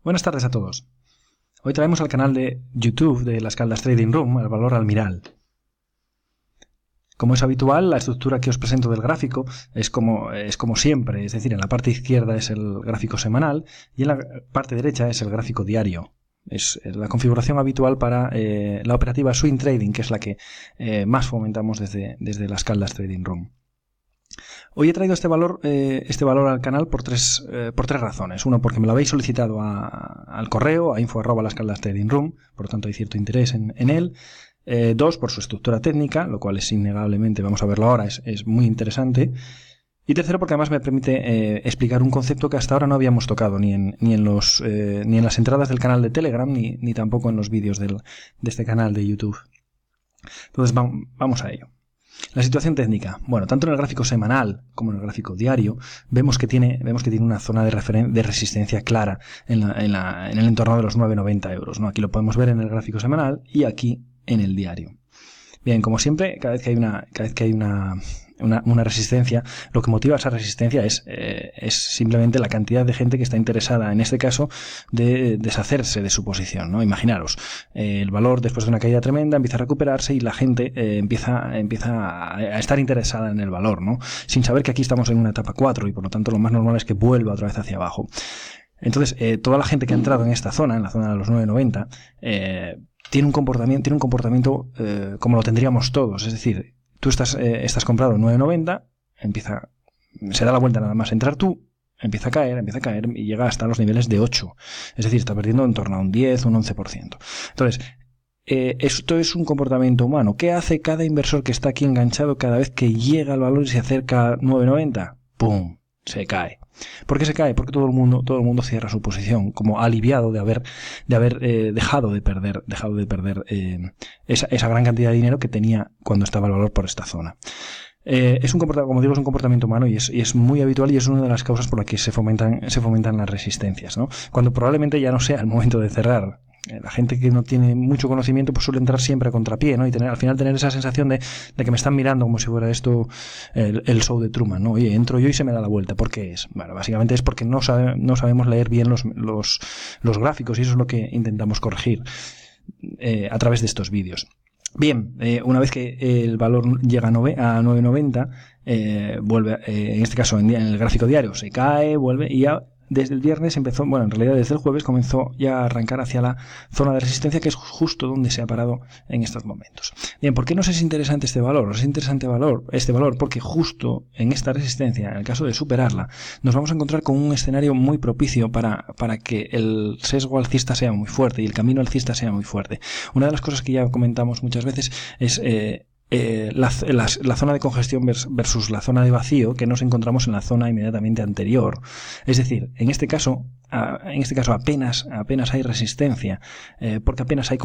Buenas tardes a todos. Hoy traemos al canal de YouTube de Las Caldas Trading Room al valor Almiral. Como es habitual, la estructura que os presento del gráfico es como siempre, es decir, en la parte izquierda es el gráfico semanal y en la parte derecha es el gráfico diario. Es la configuración habitual para la operativa Swing Trading, que es la que más fomentamos desde Las Caldas Trading Room. Hoy he traído este valor al canal por tres razones. Uno, porque me lo habéis solicitado al correo, a info@lascaldastradingroom, por lo tanto hay cierto interés en él. Dos, por su estructura técnica, lo cual es innegablemente, vamos a verlo ahora, es muy interesante. Y tercero, porque además me permite explicar un concepto que hasta ahora no habíamos tocado ni en las entradas del canal de Telegram ni tampoco en los vídeos de este canal de YouTube. Entonces vamos a ello. La situación técnica. Bueno, tanto en el gráfico semanal como en el gráfico diario vemos que tiene una zona de resistencia clara en el entorno de los 9,90 euros, ¿no? Aquí lo podemos ver en el gráfico semanal y aquí en el diario. Bien, como siempre, cada vez que hay una resistencia, lo que motiva esa resistencia es simplemente la cantidad de gente que está interesada, en este caso, de deshacerse de su posición, ¿no? Imaginaros, el valor después de una caída tremenda empieza a recuperarse y la gente empieza a estar interesada en el valor, ¿no? Sin saber que aquí estamos en una etapa 4 y por lo tanto lo más normal es que vuelva otra vez hacia abajo. Entonces, toda la gente que ha entrado en esta zona, en la zona de los 9,90, tiene un comportamiento como lo tendríamos todos, es decir, tú estás comprado en 9,90, se da la vuelta nada más entrar tú, empieza a caer y llega hasta los niveles de 8. Es decir, está perdiendo en torno a un 10, un 11%. Entonces, esto es un comportamiento humano. ¿Qué hace cada inversor que está aquí enganchado cada vez que llega al valor y se acerca a 9,90? ¡Pum! Se cae. ¿Por qué se cae? Porque todo el mundo cierra su posición, como aliviado de haber dejado de perder esa gran cantidad de dinero que tenía cuando estaba el valor por esta zona. Es un comportamiento humano y es muy habitual y es una de las causas por las que se fomentan las resistencias, ¿no? Cuando probablemente ya no sea el momento de cerrar. La gente que no tiene mucho conocimiento pues suele entrar siempre a contrapié, ¿no? Y al final tener esa sensación de que me están mirando como si fuera esto el show de Truman, ¿no? Oye, entro yo y se me da la vuelta. ¿Por qué es? Bueno, básicamente es porque no sabemos leer bien los gráficos y eso es lo que intentamos corregir a través de estos vídeos. Bien, una vez que el valor llega a 9,90, vuelve, en este caso en el gráfico diario, se cae, vuelve y ya desde el viernes en realidad desde el jueves comenzó ya a arrancar hacia la zona de resistencia, que es justo donde se ha parado en estos momentos. Bien, ¿por qué nos es interesante este valor? Nos es interesante este valor porque justo en esta resistencia, en el caso de superarla, nos vamos a encontrar con un escenario muy propicio para que el sesgo alcista sea muy fuerte y el camino alcista sea muy fuerte. Una de las cosas que ya comentamos muchas veces es la zona de congestión versus la zona de vacío que nos encontramos en la zona inmediatamente anterior. Es decir, en este caso apenas hay resistencia, porque apenas hay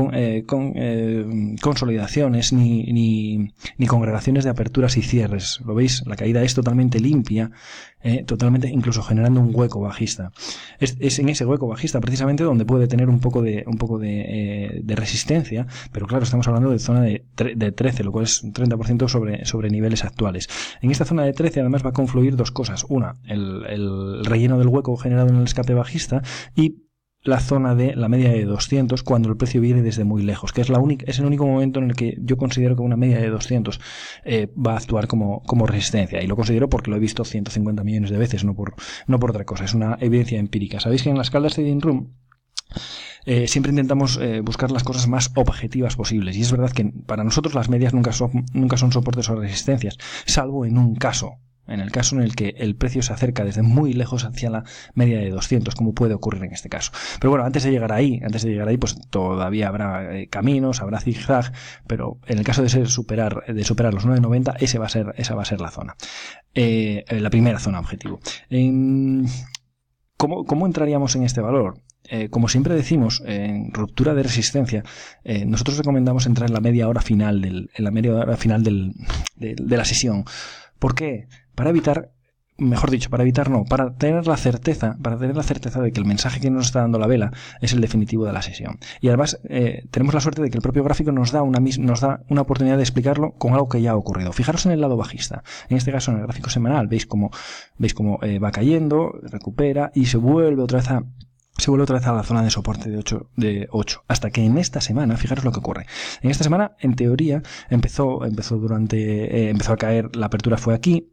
consolidaciones ni congregaciones de aperturas y cierres. ¿Lo veis? La caída es totalmente limpia, totalmente, incluso generando un hueco bajista. Es en ese hueco bajista precisamente donde puede tener un poco de resistencia, pero claro, estamos hablando de zona de 13, lo cual es un 30% sobre niveles actuales. En esta zona de 13 además va a confluir dos cosas. Una, el relleno del hueco generado en el escape bajista y la zona de la media de 200 cuando el precio viene desde muy lejos, que es el único momento en el que yo considero que una media de 200 va a actuar como resistencia, y lo considero porque lo he visto 150 millones de veces, no por otra cosa, es una evidencia empírica. Sabéis que en Las Caldas Trading Room siempre intentamos buscar las cosas más objetivas posibles, y es verdad que para nosotros las medias nunca son soportes o resistencias, salvo en un caso. En el caso en el que el precio se acerca desde muy lejos hacia la media de 200, como puede ocurrir en este caso. Pero bueno, antes de llegar ahí, pues todavía habrá caminos, habrá zigzag, pero en el caso de superar los 9,90, esa va a ser la zona. La primera zona objetivo. ¿Cómo entraríamos en este valor? Como siempre decimos, en ruptura de resistencia, nosotros recomendamos entrar en la media hora final de la sesión. ¿Por qué? Para tener la certeza de que el mensaje que nos está dando la vela es el definitivo de la sesión. Y además tenemos la suerte de que el propio gráfico nos da una oportunidad de explicarlo con algo que ya ha ocurrido. Fijaros en el lado bajista. En este caso, en el gráfico semanal, veis cómo va cayendo, recupera y se vuelve otra vez se vuelve otra vez a la zona de soporte de 8, hasta que en esta semana, fijaros lo que ocurre. En esta semana, en teoría, empezó a caer, la apertura fue aquí,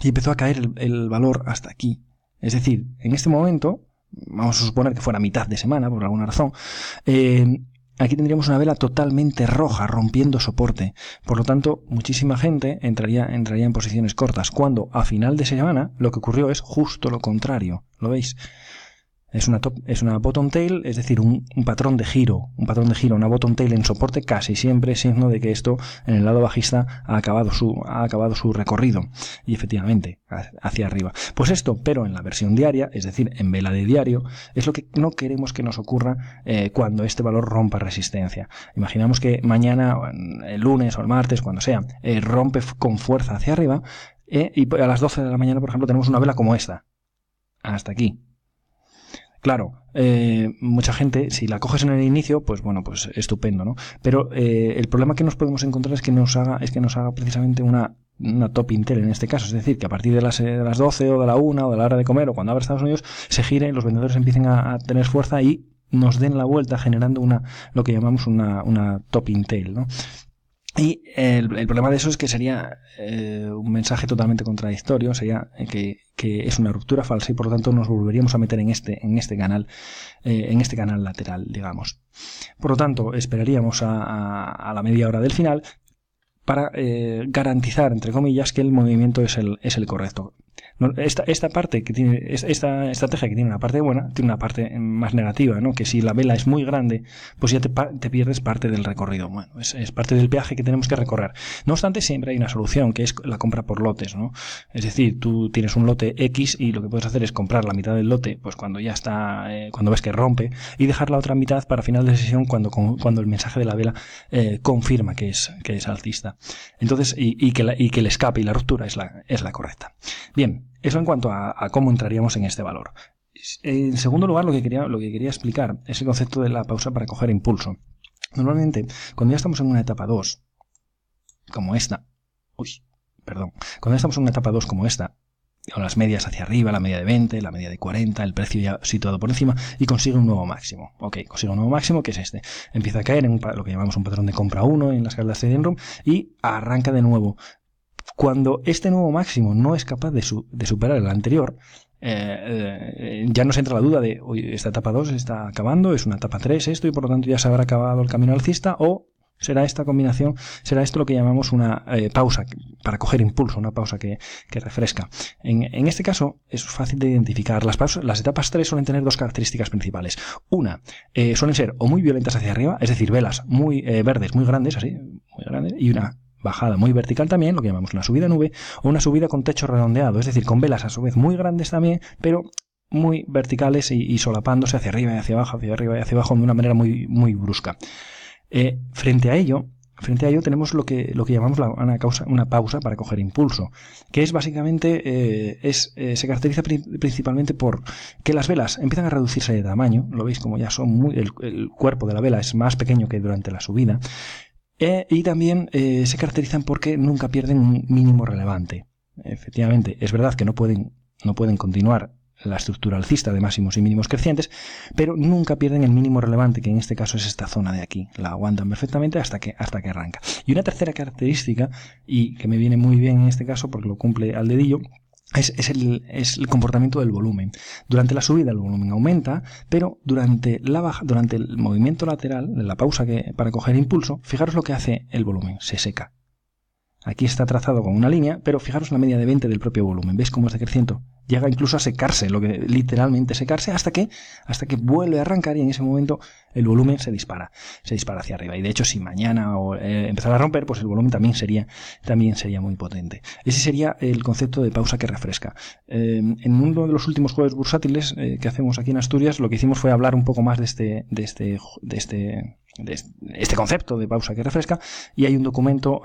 y empezó a caer el valor hasta aquí. Es decir, en este momento, vamos a suponer que fuera mitad de semana, por alguna razón, aquí tendríamos una vela totalmente roja, rompiendo soporte. Por lo tanto, muchísima gente entraría en posiciones cortas, cuando a final de semana lo que ocurrió es justo lo contrario. ¿Lo veis? Es una bottom tail, es decir, un patrón de giro, una bottom tail en soporte casi siempre es signo de que esto en el lado bajista ha acabado su recorrido y efectivamente hacia arriba. Pues esto, pero en la versión diaria, es decir, en vela de diario, es lo que no queremos que nos ocurra cuando este valor rompa resistencia. Imaginamos que mañana, el lunes o el martes, cuando sea, rompe con fuerza hacia arriba y a las 12 de la mañana, por ejemplo, tenemos una vela como esta, hasta aquí. Claro, mucha gente, si la coges en el inicio, pues bueno, pues estupendo, ¿no? Pero el problema que nos podemos encontrar es que nos haga precisamente una top intel en este caso, es decir, que a partir de las 12 o de la 1 o de la hora de comer o cuando abra Estados Unidos se gire, los vendedores empiecen a tener fuerza y nos den la vuelta generando lo que llamamos una top intel, ¿no? Y el problema de eso es que sería un mensaje totalmente contradictorio, sería que es una ruptura falsa y por lo tanto nos volveríamos a meter en este canal lateral, digamos. Por lo tanto, esperaríamos a la media hora del final para garantizar, entre comillas, que el movimiento es el correcto. Esta parte que tiene, esta estrategia que tiene una parte buena, tiene una parte más negativa, ¿no? Que si la vela es muy grande, pues ya te pierdes parte del recorrido. Bueno, es parte del peaje que tenemos que recorrer. No obstante, siempre hay una solución, que es la compra por lotes, ¿no? Es decir, tú tienes un lote X y lo que puedes hacer es comprar la mitad del lote, pues cuando ya está, cuando ves que rompe, y dejar la otra mitad para final de sesión cuando el mensaje de la vela confirma que es alcista. Entonces, y que el escape y la ruptura es la correcta. Bien, eso en cuanto a cómo entraríamos en este valor. En segundo lugar, lo que quería explicar es el concepto de la pausa para coger impulso. Normalmente, cuando ya estamos en una etapa 2, como esta, cuando ya estamos en una etapa 2 como esta, con las medias hacia arriba, la media de 20, la media de 40, el precio ya situado por encima, y consigue un nuevo máximo. Consigue un nuevo máximo, que es este. Empieza a caer en lo que llamamos un patrón de compra 1 en la escala de Trading Room y arranca de nuevo. Cuando este nuevo máximo no es capaz de superar el anterior, ya nos entra la duda de, oye, esta etapa 2 está acabando, es una etapa 3 esto, y por lo tanto ya se habrá acabado el camino alcista, o será esta combinación, será esto lo que llamamos una pausa para coger impulso, una pausa que refresca. En este caso es fácil de identificar. Las etapas 3 suelen tener dos características principales. Una, suelen ser o muy violentas hacia arriba, es decir, velas muy verdes, muy grandes, así, muy grandes, y una bajada muy vertical también, lo que llamamos una subida nube, o una subida con techo redondeado, es decir, con velas a su vez muy grandes también, pero muy verticales y solapándose hacia arriba y hacia abajo, hacia arriba y hacia abajo de una manera muy, muy brusca. Frente a ello tenemos lo que llamamos una pausa para coger impulso, que es básicamente se caracteriza principalmente por que las velas empiezan a reducirse de tamaño, lo veis como ya son el cuerpo de la vela es más pequeño que durante la subida. Y también se caracterizan porque nunca pierden un mínimo relevante. Efectivamente, es verdad que no pueden continuar la estructura alcista de máximos y mínimos crecientes, pero nunca pierden el mínimo relevante, que en este caso es esta zona de aquí. La aguantan perfectamente hasta que arranca. Y una tercera característica, y que me viene muy bien en este caso porque lo cumple al dedillo, es el comportamiento del volumen. Durante la subida el volumen aumenta, pero durante el movimiento lateral, la pausa para coger impulso, fijaros lo que hace el volumen, se seca. Aquí está trazado con una línea, pero fijaros la media de 20 del propio volumen. ¿Veis cómo es decreciendo? Llega incluso a secarse, lo que literalmente secarse, hasta que vuelve a arrancar y en ese momento el volumen se dispara hacia arriba. Y de hecho, si mañana empezara a romper, pues el volumen también sería muy potente. Ese sería el concepto de pausa que refresca. En uno de los últimos jueves bursátiles que hacemos aquí en Asturias, lo que hicimos fue hablar un poco más de este concepto de pausa que refresca, y hay un documento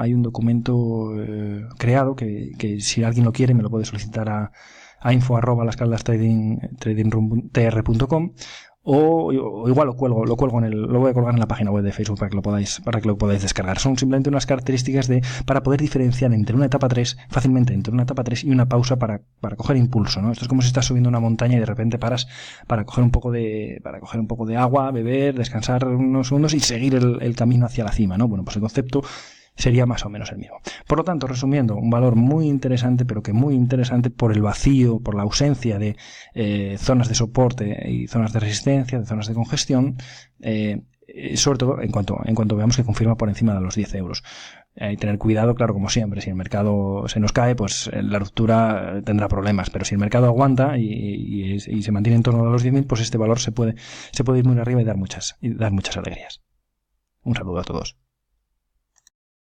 creado que si alguien lo quiere me lo puede solicitar a info@lascaladastradingtr.com o igual lo cuelgo lo voy a colgar en la página web de Facebook para que lo podáis descargar. Son simplemente unas características para poder diferenciar entre una etapa 3, fácilmente entre una etapa 3 y una pausa para coger impulso, ¿no? Esto es como si estás subiendo una montaña y de repente paras para coger un poco de agua, beber, descansar unos segundos y seguir el camino hacia la cima, ¿no? Bueno, pues el concepto sería más o menos el mismo. Por lo tanto, resumiendo, un valor muy interesante, pero que muy interesante por el vacío, por la ausencia de zonas de soporte y zonas de resistencia, de zonas de congestión, sobre todo en cuanto veamos que confirma por encima de los 10 euros. Tener cuidado, claro, como siempre, si el mercado se nos cae, pues la ruptura tendrá problemas, pero si el mercado aguanta y se mantiene en torno a los 10.000, pues este valor se puede ir muy arriba y dar muchas alegrías. Un saludo a todos.